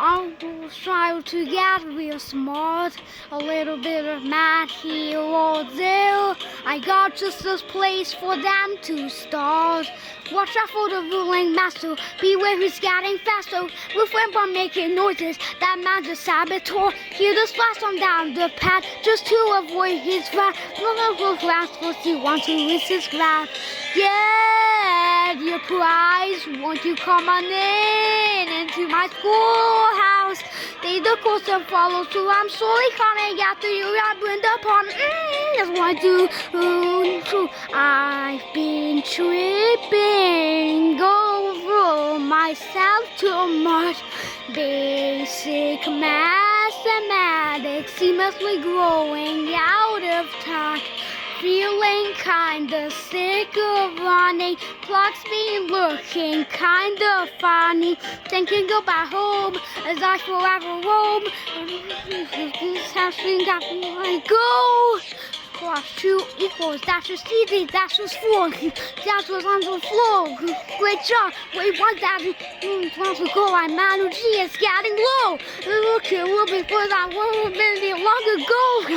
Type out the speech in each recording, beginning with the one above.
I will try to get real smart, a little bit of math here or there. I got just this place for them to start. Watch out for the ruling master, beware who's getting faster. With when making noises, that man's a saboteur. Hear the splash on down the path, just to avoid his wrath. Little glass for he wants to risk his glass. Yeah, your prize, won't you come on in into my schoolhouse? They the course and follow, so I'm slowly coming after you. I bring the pond, that's what I do. I've been tripping over myself too much. Basic mathematics seamlessly growing out of touch. Feeling kinda sick of running, clock's been looking kinda funny. Thinking about home as I forever roam. This has been got to go. Plus 2 equals, that's just easy, that's just 4. That's what's on the floor. Great job, wait, what that once ago I managed, it's getting low. Look at what before that 1 minute long ago.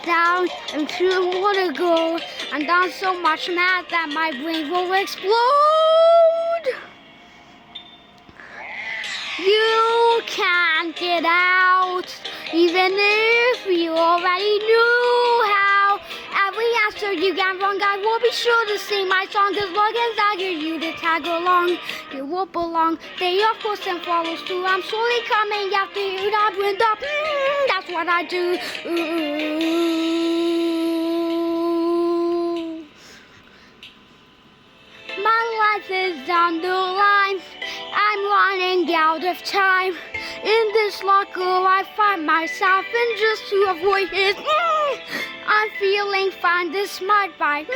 Down and 2 more to go. I'm done so much math that my brain will explode. You can't get out, even if you already knew how. Every answer you get wrong, I will be sure to sing my song. As long as I get you to tag along, you will belong. They of course and follows through. I'm slowly coming after you, not wind up. That's what I do. My life is on the line. I'm running out of time. In this locker I find myself, and just to avoid his I'm feeling fine, this smart vibe.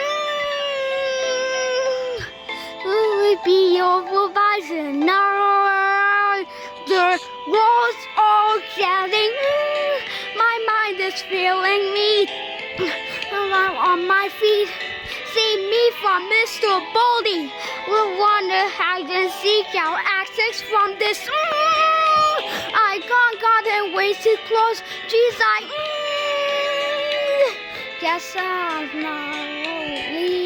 Will it be your revisor? No, the walls are getting. My mind is feeling me. I'm on my feet. Save me from Mr. Baldy. We'll wanna hide and seek out access from this. I can't gotten way too close. Geez, I guess I'm not lonely.